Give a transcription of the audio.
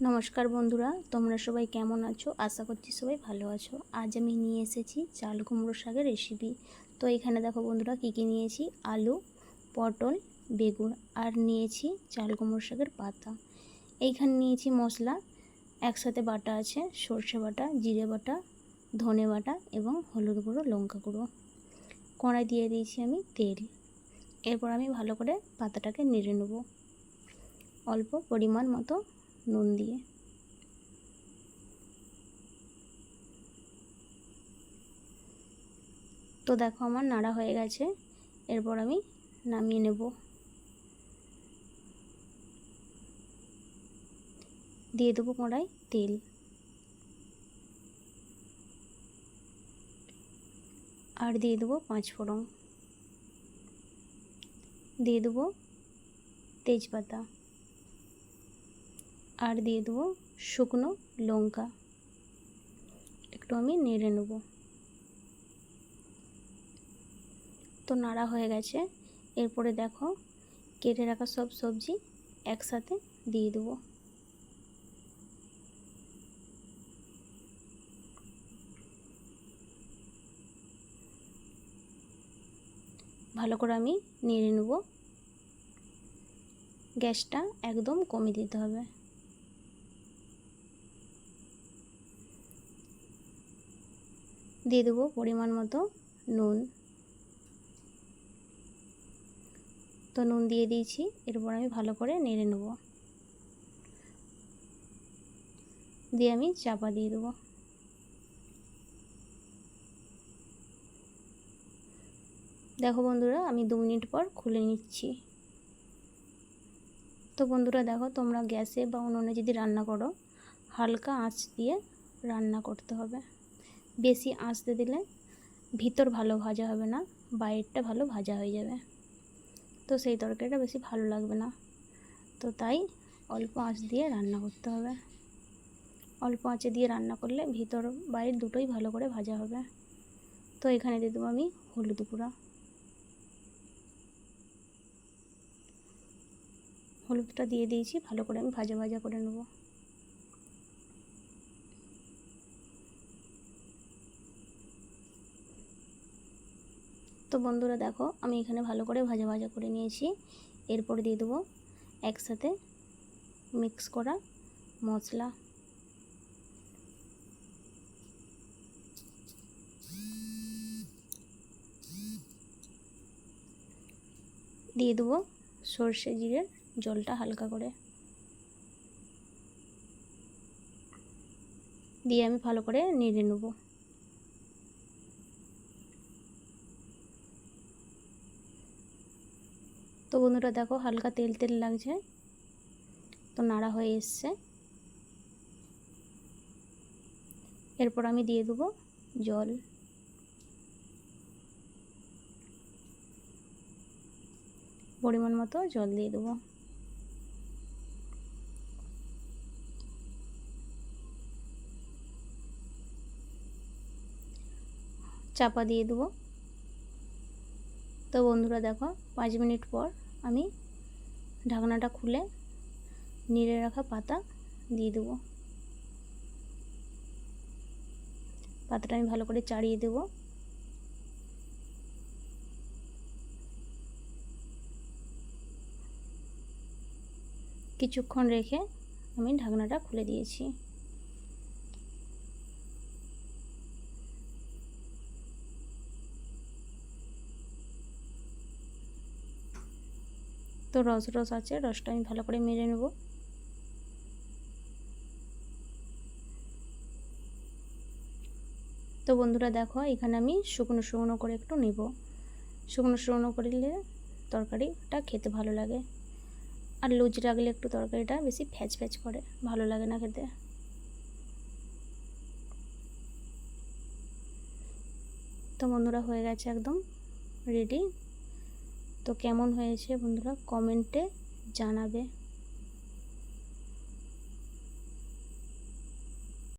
নমস্কার বন্ধুরা, তোমরা সবাই কেমন আছো? আশা করছি সবাই ভালো আছো। আজ আমি নিয়ে এসেছি চাল কুমড়ো শাকের রেসিপি। তো এখানে দেখো বন্ধুরা কী কী নিয়েছি: আলু, পটল, বেগুন, আর নিয়েছি চাল কুমড়ো শাকের পাতা। এইখানে নিয়েছি মশলা, একসাথে বাটা আছে সর্ষে বাটা, জিরে বাটা, ধনে বাটা এবং হলুদ গুঁড়ো, লঙ্কা গুঁড়ো। কড়াই দিয়ে দিয়েছি আমি তেল। এরপর আমি ভালো করে পাতাটাকে নেড়ে নেব অল্প পরিমাণ মতো নুন দিয়ে। তো দেখো আমার নাড়া হয়ে গেছে, এরপর আমি নামিয়ে নেব। দিয়ে দেবো কড়াই তেল, আর দিয়ে দেবো 5 ফোড়ন, দিয়ে দেবো তেজপাতা, আর দিয়ে দেবো শুকনো লঙ্কা। একটু আমি নেড়ে নেব। তো নাড়া হয়ে গেছে, এরপরে দেখো কেটে রাখা সব সবজি একসাথে দিয়ে দেবো। ভালো করে আমি নেড়ে নেব। গ্যাসটা একদম কমিয়ে দিতে হবে। দিয়ে দেবো পরিমাণ মতো নুন। তো নুন দিয়ে দিয়েছি, এরপর আমি ভালো করে নেড়ে নেব। দিয়ে আমি চাপা দিয়ে দেবো। দেখো বন্ধুরা, আমি 2 মিনিট পর খুলে নিচ্ছি। তো বন্ধুরা দেখো, তোমরা গ্যাসে বা উনুনে যদি রান্না করো, হালকা আঁচ দিয়ে রান্না করতে হবে। বেশি আঁচতে দিলে ভিতর ভালো ভাজা হবে না, বাইরেটা ভালো ভাজা হয়ে যাবে। তো সেই তরকারিটা বেশি ভালো লাগবে না। তো তাই অল্প আঁচ দিয়ে রান্না করতে হবে। অল্প আঁচে দিয়ে রান্না করলে ভিতর বাইরে দুটোই ভালো করে ভাজা হবে। তো এখানে দিয়ে দেবো আমি হলুদ গুঁড়া। হলুদটা দিয়ে দিয়েছি, ভালো করে আমি ভাজা ভাজা করে নেব। তো বন্ধুরা দেখো, আমি এখানে ভালো করে ভাজা ভাজা করে নিয়েছি। এরপর দিয়ে দেবো একসাথে মিক্স করা মশলা। দিয়ে দেবো সর্ষে জিরের জলটা হালকা করে, দিয়ে আমি ভালো করে নেড়ে নেব। তো বন্ধুরা দেখো, হালকা তেল তেল লাগছে, তো নাড়া হয়ে এসছে। এরপর আমি দিয়ে দেবো জল। পরিমাণ মতো জল দিয়ে দেবো। চাপা দিয়ে দেবো। তো বন্ধুরা দেখো, 5 মিনিট পর আমি ঢাকনাটা খুলে নেড়ে রাখা পাতা দিয়ে দেবো। পাতাটা আমি ভালো করে চাড়িয়ে দেব। কিছুক্ষণ রেখে আমি ঢাকনাটা খুলে দিয়েছি। তো রস রস আছে, রসটা আমি ভালো করে মেরে নেব। তো বন্ধুরা দেখো, এখানে আমি শুকনো শুকনো করে একটু নেব। শুকনো শুকনো করলে তরকারিটা খেতে ভালো লাগে, আর লুজ রাখলে একটু তরকারিটা বেশি ফ্যাচ ফ্যাচ করে, ভালো লাগে না খেতে। তো বন্ধুরা হয়ে গেছে একদম রেডি। তো কেমন হয়েছে বন্ধুরা কমেন্টে জানাবে।